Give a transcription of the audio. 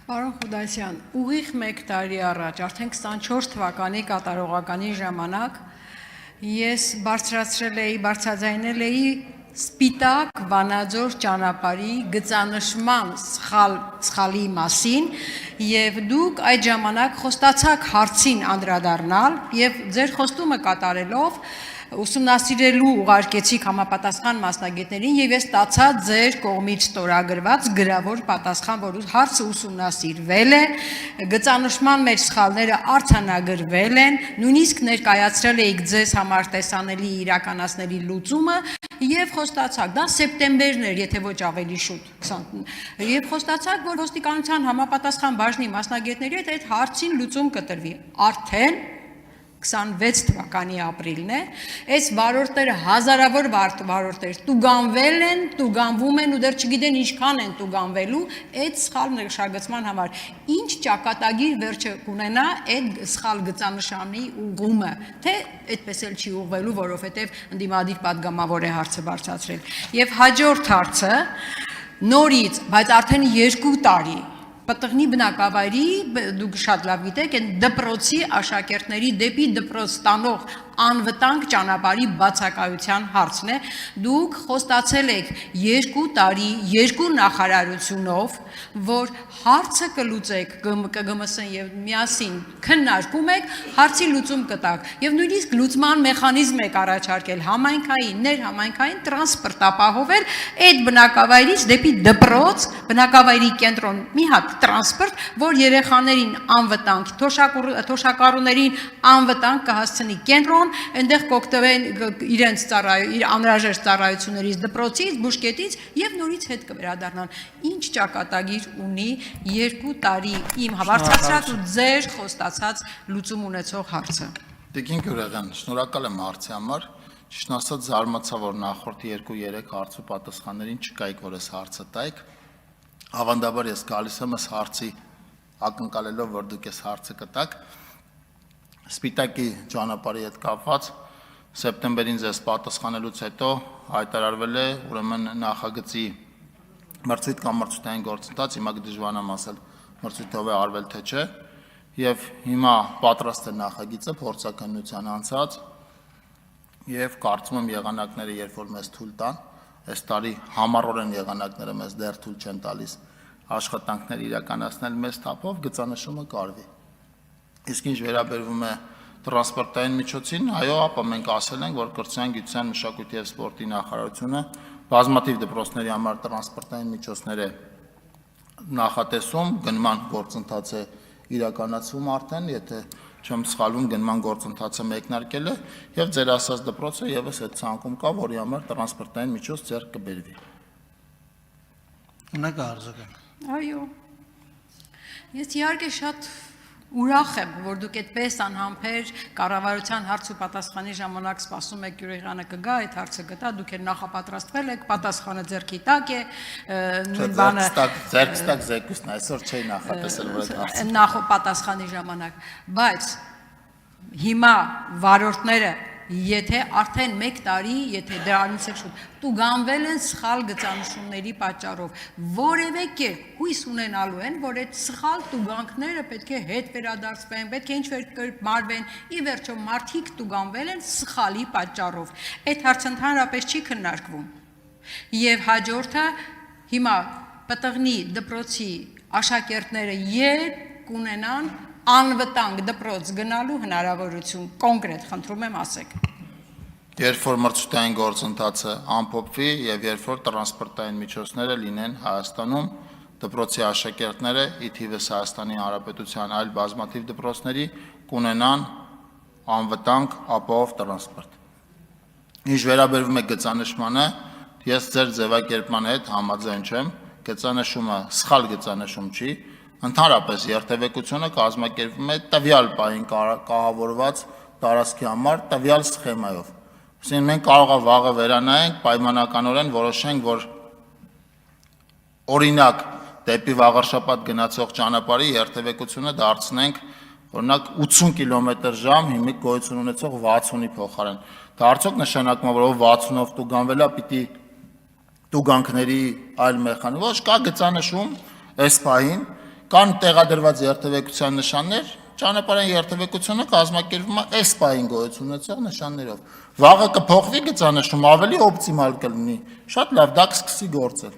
Պարոն Խուդասյան, ուղիղ 1 տարի առաջ, արդեն 24 թվականի կատարողականի ժամանակ ես բարձրաձայնել էի սպիտակ Վանաձոր ճանապարհի գծանշման սխալի մասին եւ դուք այդ ժամանակ խոստացաք հարցին անդրադառնալ եւ ձեր խոստումը կատարելով ուսումնասիրելու ուղարկեցիք համապատասխան մասնագետներին եւ ես ստացա ձեր կողմից ստորագրված գրավոր պատասխան, որ հարցը ուսումնասիրվել է, գծանշման մեջ սխալները արձանագրվել են, նույնիսկ ներկայացրել էիք ձեզ համար տեսանելի իրականացնելի լուծումը եւ խոստացաք, դա սեպտեմբերն էր, եթե ոչ ավելի շուտ, եւ խոստացաք, որ ոստիկանության համապատասխան բաժնի մասնագետների հետ այդ հարցին լուծում կտրվի, արդեն 26 թվականի ապրիլն է, այս վարորդները հազարավոր վարորդներ տուգանվել են, տուգանվում են ու դեռ չգիտեն ինչքան են տուգանվելու այդ սխալ նշագծման համար, ինչ ճակատագիր վերջը կունենա այդ սխալ գծանշանի ուղղումը, թե այդպես էլ չի ուղղվելու, որովհետև ընդդիմադիր պատգամավոր է հարցը բարձրացրել, եւ հաջորդ հարցը նորից, բայց արդեն 2 տարի Պտղնի բնակավայրի, դուք շատ լավ գիտեք, այն դպրոցի աշակերտների դեպի դպրոց տանող անվտանգ ճանապարհի բացակայության հարցն է, դուք խոստացել եք 2 տարի, 2 նախարարությունով, որ հարցը կլուծեք ԿԳՄՍ-ն եւ միասին քննարկում եք, հարցի լուծում կտաք եւ նույնիսկ լուծման մեխանիզմ եք առաջարկել համայնքային, ներհամայնքային տրանսպորտ ապահովել այդ բնակավայրից դեպի դպրոց, բնակավայրի կենտրոն մի հատ տրանսպորտ, որ երեխաներին անվտանգ, թոշակառուներին անվտանգ կհասցնի կենտրոն, այնտեղ կօգտվեն իրենց անհրաժեշտ ծառայություններից դպրոցից, բուժկետից եւ նորից հետ կվերադառնան։ Ինչ ճակատագիր ունի 2 տարի իմ բարձրացրած ու ձեր խոստացած լուծում ունեցող հարցը։ Տիկին Գյուրեղյան, շնորհակալ եմ հարցի համար։ Ճիշտն ասած զարմացա, որ նախորդ 2-3 հարցու պատասխաններին չկայք, որ այս հարցը տայք։ Ավանդաբար ես գալիս եմ այս հարցի ակնկալելով, որ դուք այս հարցը կտաք։ Սպիտակի ճանապարհի հետ կապված սեպտեմբերին ձեզ պատասխանելուց հետո հայտարարվել է ուրեմն նախագծի մրցույթ կամ մրցութային գործընթաց, հիմա դժվարամ ասել մրցույթով է արվել թե չէ, եւ հիմա պատրաստ է նախագիծը փորձականության անցած եւ կարծում եմ եղանակները երբ որ մեզ թույլ տան, այս տարի համառորեն եղանակները մեզ դեռ թույլ չեն տալիս աշխատանքներ իրականացնել մեծ թափով, գծանշումը կարվի։ Իսկ ինչ վերաբերվում է տրանսպորտային միջոցին, այո, ապա մենք ասել ենք, որ կրթության, գիտության, մշակույթի եւ սպորտի նախարարությունը բազմաթիվ դպրոցների համար տրանսպորտային միջոցներ է նախատեսում, գնման գործընթաց է իրականացվում արդեն, եթե չեմ սխալվում, գնման գործընթացը մեկնարկել է եւ ձեր ասած դպրոցը եւս այդ ցանկում կա, որի համար տրանսպորտային միջոց ձեռք կբերվի։ Ունեք արձագանք։ Այո։ Ես իհարկե շատ ուրախ եմ, որ դուք այդպես անհամբեր կառավարության հարց ու պատասխանի ժամանակ սպասում եք Գյուրեղյանը կգա, այդ հարցը գտա, դուք էլ նախապատրաստվել եք, պատասխանը ձեռքի տակ է, նույն բանը ձեռքստակ զեկույցն այսօր չէի նախատեսել, որ այդ հարցը նախապատասխանի ժամանակ, բայց հիմա վարորդները եթե արդեն 1 տարի, եթե դրանից էլ շուտ տուգանվել են սխալ գծանշումների պատճառով, որևէ կերպ հույս ունենալու են, որ այդ սխալ տուգանքները պետք է հետ վերադարձվեն, պետք է ինչ-որ մարվեն, ի վերջո մարդիկ տուգանվել են սխալի պատճառով։ Այդ հարցը ընդհանրապես չի քննարկվում։ Եվ հաջորդը հիմա Պտղնի դպրոցի աշակերտները երբ կունենան անվտանգ դպրոց գնալու հնարավորություն կոնկրետ խնդրում եմ ասեք։ Երբ որ մրցութային գործընթացը ամփոփվի եւ երբ որ տրանսպորտային միջոցները լինեն Հայաստանում, դպրոցի աշակերտները, ի թիվս Հայաստանի Հանրապետության այլ բազմաթիվ դպրոցների կունենան անվտանգ ապահով տրանսպորտ։ Ինչ վերաբերվում է գծանշմանը, ես ձեր ձևակերպման հետ համաձայն չեմ, գծանշումը սխալ գծանշում չի, ընդհանրապես երթևեկությունը կազմակերպվում է տվյալ պահին կահավորված տարածքի համար տվյալ սխեմայով։ Այսինքն մենք կարող է վաղը վերանայենք, պայմանականորեն որոշենք, որ օրինակ դեպի Վաղարշապատ գնացող ճանապարհի երթևեկությունը դարձնենք օրինակ 80 կմ/ժ հիմիկ գոյություն ունեցող 60-ի փոխարեն։ Դա արդյոք նշանակում է, որ 60-ով տուգանվել է, պիտի տուգանքների այլ մեխանիզմ, ոչ կա գծանշում այս պահին կան տեղադրված երթևեկության նշաններ, ճանապարհային երթևեկությունը կազմակերպվում է այս պահին գոյություն ունեցող նշաններով։ Վաղը կփոխվի գծանշումը, ավելի օպտիմալ կլինի։ Շատ լավ, դա կսկսի գործել։